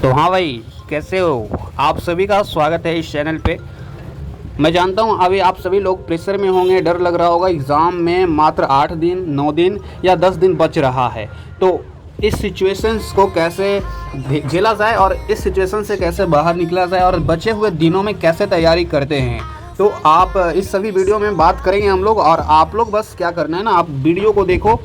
तो हाँ भाई, कैसे हो आप? सभी का स्वागत है इस चैनल पे। मैं जानता हूँ अभी आप सभी लोग प्रेशर में होंगे, डर लग रहा होगा। एग्ज़ाम में मात्र 8 दिन, 9 दिन या 10 दिन बच रहा है, तो इस सिचुएशंस को कैसे झेला जाए और इस सिचुएशन से कैसे बाहर निकला जाए और बचे हुए दिनों में कैसे तैयारी करते हैं, तो आप इस सभी वीडियो में बात करेंगे हम लोग। और आप लोग बस क्या करना है ना, आप वीडियो को देखो।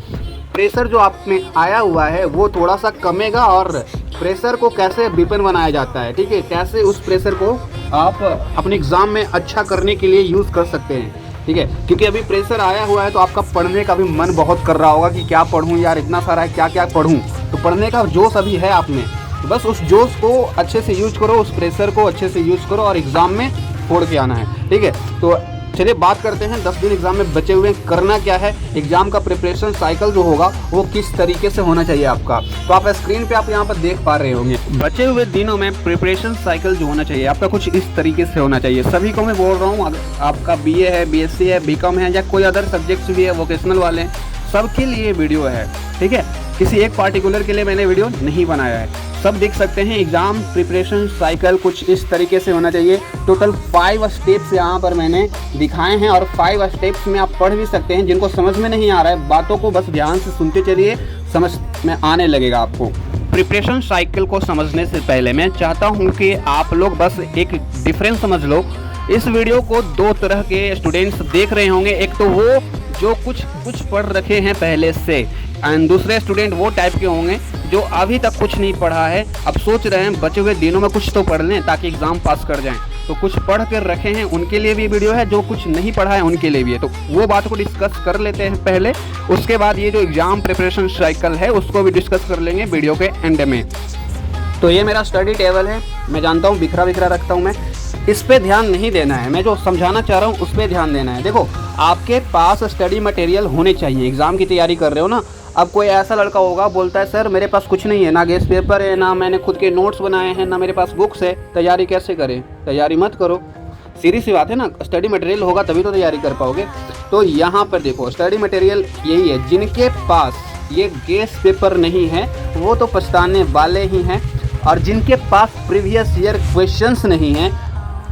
प्रेशर जो आप में आया हुआ है वो थोड़ा सा कमेगा और प्रेशर को कैसे विपिन बनाया जाता है, ठीक है, कैसे उस प्रेशर को आप अपने एग्ज़ाम में अच्छा करने के लिए यूज़ कर सकते हैं, ठीक है। क्योंकि अभी प्रेशर आया हुआ है तो आपका पढ़ने का भी मन बहुत कर रहा होगा कि क्या पढ़ूं यार, इतना सारा है, क्या क्या पढ़ूं। तो पढ़ने का जोश अभी है आप में, तो बस उस जोश को अच्छे से यूज करो, उस प्रेशर को अच्छे से यूज करो और एग्ज़ाम में फोड़ के आना है, ठीक है। तो चलिए बात करते हैं 10 दिन एग्जाम में बचे हुए करना क्या है। एग्जाम का प्रिपरेशन साइकिल जो होगा वो किस तरीके से होना चाहिए आपका, तो आप स्क्रीन पे आप यहाँ पर देख पा रहे होंगे। बचे हुए दिनों में प्रिपरेशन साइकिल जो होना चाहिए आपका कुछ इस तरीके से होना चाहिए। सभी को मैं बोल रहा हूँ, आपका बीए है, बीएससी है, बीकॉम है या कोई अदर सब्जेक्ट्स भी है, वोकेशनल वाले हैं, सबके लिए वीडियो है, ठीक है। किसी एक पार्टिकुलर के लिए मैंने वीडियो नहीं बनाया है, सब देख सकते हैं। एग्ज़ाम प्रिपरेशन साइकिल कुछ इस तरीके से होना चाहिए। टोटल 5 स्टेप्स यहाँ पर मैंने दिखाए हैं और 5 स्टेप्स में आप पढ़ भी सकते हैं। जिनको समझ में नहीं आ रहा है, बातों को बस ध्यान से सुनते चलिए, समझ में आने लगेगा आपको। प्रिपरेशन साइकिल को समझने से पहले मैं चाहता हूँ कि आप लोग बस एक डिफरेंस समझ लो। इस वीडियो को 2 तरह के स्टूडेंट्स देख रहे होंगे। एक तो वो जो कुछ पढ़ रखे हैं पहले से, एंड दूसरे स्टूडेंट वो टाइप के होंगे जो अभी तक कुछ नहीं पढ़ा है, अब सोच रहे हैं बचे हुए दिनों में कुछ तो पढ़ लें ताकि एग्ज़ाम पास कर जाएं। तो कुछ पढ़ कर रखे हैं उनके लिए भी वीडियो है, जो कुछ नहीं पढ़ा है उनके लिए भी है। तो वो बात को डिस्कस कर लेते हैं पहले, उसके बाद ये जो एग्ज़ाम प्रिपरेशन साइकिल है उसको भी डिस्कस कर लेंगे वीडियो के एंड में। तो ये मेरा स्टडी टेबल है, मैं जानता हूँ बिखरा बिखरा रखता हूँ मैं, इस पे ध्यान नहीं देना है। मैं जो समझाना चाह रहा हूँ उस पे ध्यान देना है। देखो, आपके पास स्टडी मटेरियल होने चाहिए। एग्ज़ाम की तैयारी कर रहे हो ना, अब कोई ऐसा लड़का होगा बोलता है सर मेरे पास कुछ नहीं है, ना गेस्ट पेपर है, ना मैंने खुद के नोट्स बनाए हैं, ना मेरे पास बुक्स है, तैयारी कैसे करें? तैयारी मत करो, सीधी सी बात है ना। स्टडी मटेरियल होगा तभी तो तैयारी कर पाओगे। तो यहाँ पर देखो, स्टडी मटेरियल यही है। जिनके पास ये गेस्ट पेपर नहीं है वो तो पछताने वाले ही हैं, और जिनके पास प्रीवियस ईयर क्वेश्चंस नहीं हैं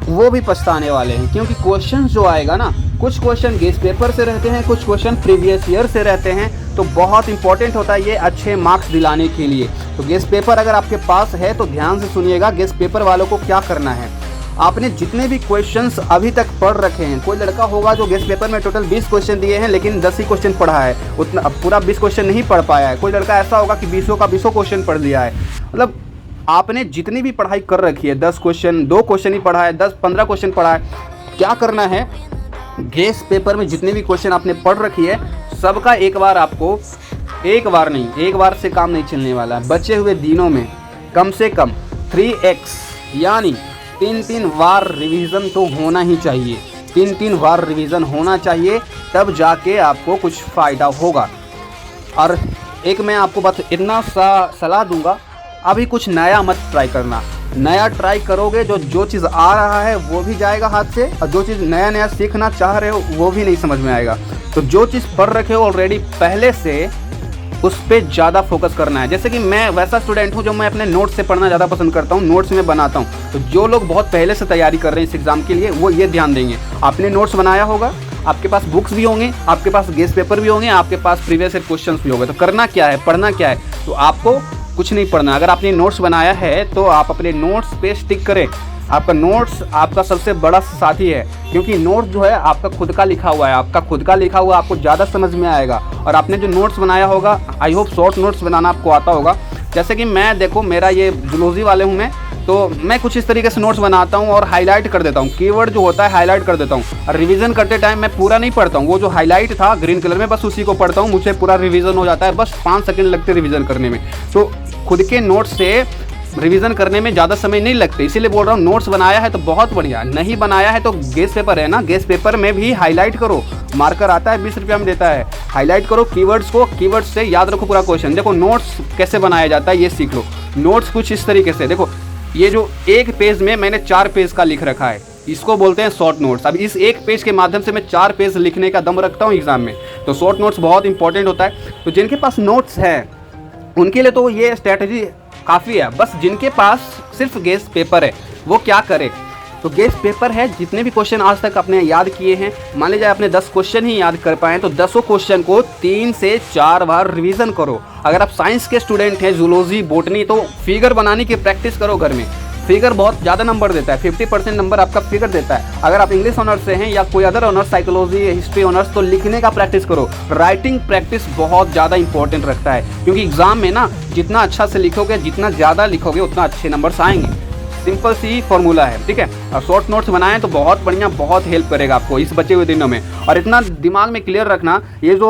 वो भी पछताने वाले हैं। क्योंकि क्वेश्चन जो आएगा ना, कुछ क्वेश्चन गेस्ट पेपर से रहते हैं, कुछ क्वेश्चन प्रीवियस ईयर से रहते हैं, तो बहुत इंपॉर्टेंट होता है ये अच्छे मार्क्स दिलाने के लिए। तो गेस्ट पेपर अगर आपके पास है तो ध्यान से सुनिएगा, गेस्ट पेपर वालों को क्या करना है। आपने जितने भी क्वेश्चंस अभी तक पढ़ रखे हैं, कोई लड़का होगा जो गेस्ट पेपर में टोटल 20 क्वेश्चन दिए हैं लेकिन 10 ही क्वेश्चन पढ़ा है, उतना पूरा 20 क्वेश्चन नहीं पढ़ पाया है। कोई लड़का ऐसा होगा कि 20 का 20 क्वेश्चन पढ़ लिया है। मतलब आपने जितनी भी पढ़ाई कर रखी है, 10 क्वेश्चन 2 क्वेश्चन ही पढ़ा है, 10-15 क्वेश्चन पढ़ा है, क्या करना है, गेस्ट पेपर में जितने भी क्वेश्चन आपने पढ़ रखी है सबका एक बार आपको, एक बार नहीं, एक बार से काम नहीं चलने वाला। बचे हुए दिनों में कम से कम 3x यानी 3-3 बार रिवीजन तो होना ही चाहिए। 3-3 बार रिवीजन होना चाहिए, तब जाके आपको कुछ फ़ायदा होगा। और एक मैं आपको बस इतना सा सलाह दूंगा, अभी कुछ नया मत ट्राई करना। नया ट्राई करोगे जो चीज़ आ रहा है वो भी जाएगा हाथ से, और जो चीज़ नया सीखना चाह रहे हो वो भी नहीं समझ में आएगा। तो जो चीज़ पढ़ रखे हो ऑलरेडी पहले से, उस पर ज़्यादा फोकस करना है। जैसे कि मैं वैसा स्टूडेंट हूँ जो मैं अपने नोट्स से पढ़ना ज़्यादा पसंद करता हूँ, नोट्स में बनाता हूँ। तो जो लोग बहुत पहले से तैयारी कर रहे हैं इस एग्ज़ाम के लिए, वो ये ध्यान देंगे, आपने नोट्स बनाया होगा, आपके पास बुक्स भी होंगे, आपके पास गेस्ट पेपर भी होंगे, आपके पास प्रीवियस ईयर क्वेश्चंस भी होंगे। तो करना क्या है, पढ़ना क्या है, तो आपको कुछ नहीं पढ़ना। अगर आपने नोट्स बनाया है तो आप अपने नोट्स पे स्टिक करें। आपका नोट्स आपका सबसे बड़ा साथी है, क्योंकि नोट्स जो है आपका खुद का लिखा हुआ है, आपका खुद का लिखा हुआ आपको ज़्यादा समझ में आएगा। और आपने जो नोट्स बनाया होगा, आई होप शॉर्ट नोट्स बनाना आपको आता होगा। जैसे कि मैं, देखो मेरा ये जूलॉजी वाले हूँ मैं, तो मैं कुछ इस तरीके से नोट्स बनाता हूँ और हाईलाइट कर देता हूँ। कीवर्ड जो होता है हाईलाइट कर देता हूँ, और रिवीजन करते टाइम मैं पूरा नहीं पढ़ता हूँ, वो जो हाईलाइट था ग्रीन कलर में बस उसी को पढ़ता हूँ, मुझे पूरा रिवीजन हो जाता है। बस 5 सेकंड लगते रिवीजन करने में। तो खुद के नोट्स से रिवीजन करने में ज़्यादा समय नहीं लगते, इसीलिए बोल रहा हूँ। नोट्स बनाया है तो बहुत बढ़िया, नहीं बनाया है तो गेस्ट पेपर है ना, गेस्ट पेपर में भी हाईलाइट करो। मार्कर आता है 20 रुपया में देता है, हाईलाइट करो कीवर्ड्स को, कीवर्ड्स से याद रखो पूरा क्वेश्चन। देखो नोट्स कैसे बनाया जाता है ये सीख लो। नोट्स कुछ इस तरीके से, देखो ये जो एक पेज में मैंने 4 पेज का लिख रखा है, इसको बोलते हैं शॉर्ट नोट्स। अब इस एक पेज के माध्यम से मैं 4 पेज लिखने का दम रखता हूँ एग्जाम में, तो शॉर्ट नोट्स बहुत इंपॉर्टेंट होता है। तो जिनके पास नोट्स है उनके लिए तो ये स्ट्रैटेजी काफ़ी है। बस जिनके पास सिर्फ गेस्ट पेपर है वो क्या करे, तो गेस्ट पेपर है, जितने भी क्वेश्चन आज तक आपने याद किए हैं, मान लीजिए आपने 10 क्वेश्चन ही याद कर पाए तो 10 क्वेश्चन को 3 से 4 बार रिवीजन करो। अगर आप साइंस के स्टूडेंट हैं, जूलॉजी, बॉटनी, तो फिगर बनाने की प्रैक्टिस करो घर में। फिगर बहुत ज़्यादा नंबर देता है, 50% नंबर आपका फिगर देता है। अगर आप इंग्लिश ऑनर्स से हैं या कोई other honours, psychology, history honours, तो लिखने का प्रैक्टिस करो। राइटिंग प्रैक्टिस बहुत ज़्यादा इंपॉर्टेंट रखता है, क्योंकि एग्जाम में ना जितना अच्छा से लिखोगे, जितना ज़्यादा लिखोगे, उतना अच्छे नंबर्स आएंगे। सिंपल सी फॉर्मूला है, ठीक है। और शॉर्ट नोट्स बनाएं तो बहुत बढ़िया, बहुत हेल्प करेगा आपको इस बचे हुए दिनों में। और इतना दिमाग में क्लियर रखना, ये जो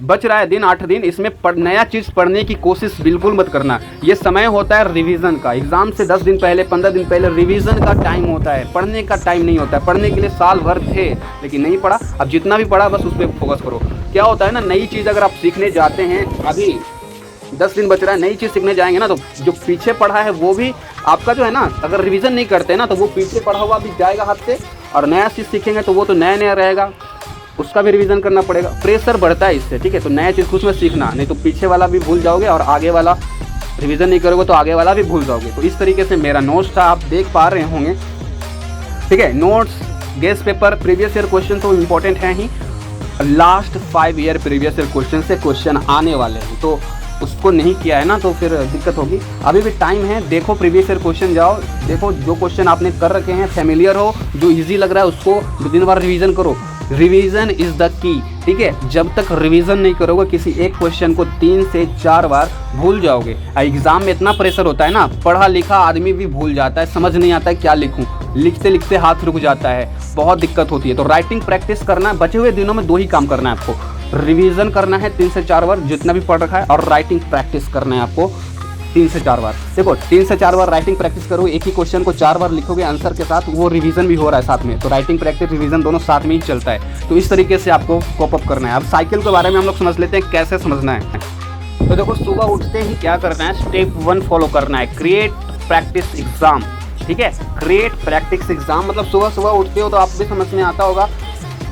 बच रहा है दिन, 8 दिन, इसमें नया चीज़ पढ़ने की कोशिश बिल्कुल मत करना। ये समय होता है रिवीजन का। एग्जाम से 10 दिन पहले, 15 दिन पहले रिवीजन का टाइम होता है, पढ़ने का टाइम नहीं होता है। पढ़ने के लिए साल भर थे लेकिन नहीं पढ़ा। अब जितना भी पढ़ा बस उस पर फोकस करो। क्या होता है ना, नई चीज़ अगर आप सीखने जाते हैं, अभी 10 दिन बच रहा है, नई चीज़ सीखने जाएंगे ना, तो जो पीछे पढ़ा है वो भी आपका जो है ना, अगर रिवीजन नहीं करते ना तो वो पीछे पढ़ा हुआ भी जाएगा हाथ से, और नया चीज़ सीखेंगे तो वो तो नया नया रहेगा, उसका भी रिवीजन करना पड़ेगा। प्रेशर बढ़ता है इससे, ठीक है। तो नया चीज़ कुछ में सीखना, नहीं तो पीछे वाला भी भूल जाओगे और आगे वाला रिवीजन नहीं करोगे तो आगे वाला भी भूल जाओगे। तो इस तरीके से मेरा नोट्स था, आप देख पा रहे होंगे, ठीक है। Notes, guess paper, previous year question तो इम्पोर्टेंट है ही, last 5 year previous year question से क्वेश्चन आने वाले हैं, तो उसको नहीं किया है ना तो फिर दिक्कत होगी। अभी भी टाइम है, देखो प्रीवियस ईयर क्वेश्चन जाओ, देखो जो क्वेश्चन आपने कर रखे हैं, फेमिलियर हो, जो इजी लग रहा है उसको 2-3 बार रिवीजन करो। रिवीजन इज़ द की, ठीक है। जब तक रिवीजन नहीं करोगे किसी एक क्वेश्चन को 3 से 4 बार भूल जाओगे। एग्जाम में इतना प्रेशर होता है ना, पढ़ा लिखा आदमी भी भूल जाता है, समझ नहीं आता है क्या लिखूं, लिखते लिखते हाथ रुक जाता है, बहुत दिक्कत होती है। तो राइटिंग प्रैक्टिस करना है, बचे हुए दिनों में 2 ही काम करना है आपको, रिवीजन करना है 3 से 4 बार जितना भी पढ़ रखा है, और राइटिंग प्रैक्टिस करना है आपको 3 से 4 बार। देखो 3 से 4 बार राइटिंग प्रैक्टिस करो, एक ही क्वेश्चन को 4 बार लिखोगे आंसर के साथ, वो रिवीजन भी हो रहा है साथ में। तो राइटिंग प्रैक्टिस, रिवीजन दोनों साथ में ही चलता है। तो इस तरीके से आपको कोप अप करना है। अब साइकिल के बारे में हम लोग समझ लेते हैं कैसे समझना है। तो देखो सुबह उठते ही क्या करना है, स्टेप 1 फॉलो करना है, क्रिएट प्रैक्टिस एग्जाम, ठीक है। क्रिएट प्रैक्टिस एग्जाम मतलब सुबह सुबह उठते हो तो आप भी समझ में आता होगा,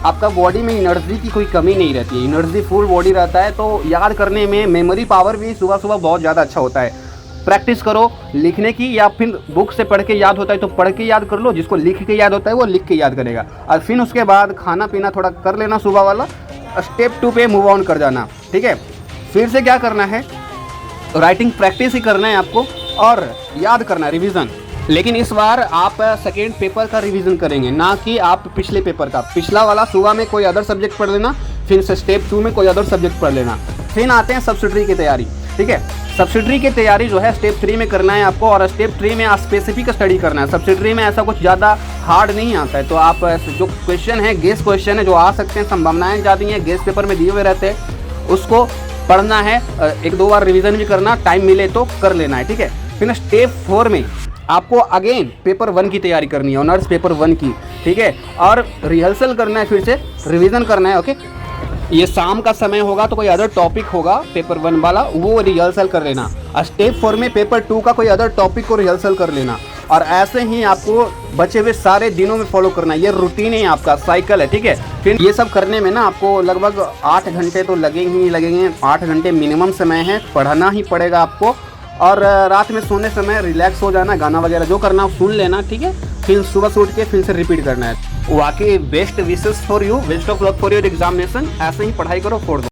आपका बॉडी में एनर्जी की कोई कमी नहीं रहती है, एनर्जी फुल बॉडी रहता है, तो याद करने में मेमोरी पावर भी सुबह सुबह बहुत ज़्यादा अच्छा होता है। प्रैक्टिस करो लिखने की, या फिर बुक से पढ़ के याद होता है तो पढ़ के याद कर लो, जिसको लिख के याद होता है वो लिख के याद करेगा। और फिर उसके बाद खाना पीना थोड़ा कर लेना सुबह वाला, स्टेप 2 पे मूव ऑन कर जाना, ठीक है। फिर से क्या करना है, राइटिंग प्रैक्टिस ही करना है आपको, और याद करना है, रिवीजन। लेकिन इस बार आप सेकेंड पेपर का रिवीजन करेंगे, ना कि आप पिछले पेपर का। पिछला वाला सुबह में कोई अदर सब्जेक्ट पढ़ लेना, फिर से स्टेप 2 में कोई अदर सब्जेक्ट पढ़ लेना। फिर आते हैं सब्सिडरी की तैयारी, ठीक है। सब्सिडरी की तैयारी जो है स्टेप 3 में करना है आपको, और स्टेप 3 में स्पेसिफिक स्टडी करना है। सब्सिडरी में ऐसा कुछ ज़्यादा हार्ड नहीं आता है, तो आप जो क्वेश्चन है, गेस्ट क्वेश्चन है जो आ सकते हैं, संभावनाएँ ज़्यादा हैं, गेस्ट पेपर में दिए हुए रहते हैं, उसको पढ़ना है, 1-2 बार रिवीजन भी करना, टाइम मिले तो कर लेना है, ठीक है। फिर स्टेप 4 में आपको अगेन पेपर 1 की तैयारी करनी है, ऑनर्स पेपर 1 की, ठीक है। और रिहर्सल करना है, फिर से रिवीजन करना है, ओके। ये शाम का समय होगा तो कोई अदर टॉपिक होगा पेपर 1 वाला, वो रिहर्सल कर लेना। स्टेप 4 में पेपर 2 का कोई अदर टॉपिक को रिहर्सल कर लेना, और ऐसे ही आपको बचे हुए सारे दिनों में फॉलो करना है। ये रूटीन है आपका, साइकिल है, ठीक है। फिर ये सब करने में ना आपको लगभग 8 घंटे तो लगेंगे, 8 घंटे मिनिमम समय है, पढ़ना ही पड़ेगा आपको। और रात में सोने समय रिलैक्स हो जाना, गाना वगैरह जो करना सुन लेना, ठीक है। फिर सुबह से उठ के फिर से रिपीट करना है। वाकई best wishes for you, best of luck for your examination. ऐसे ही पढ़ाई करो, फोड़ दो।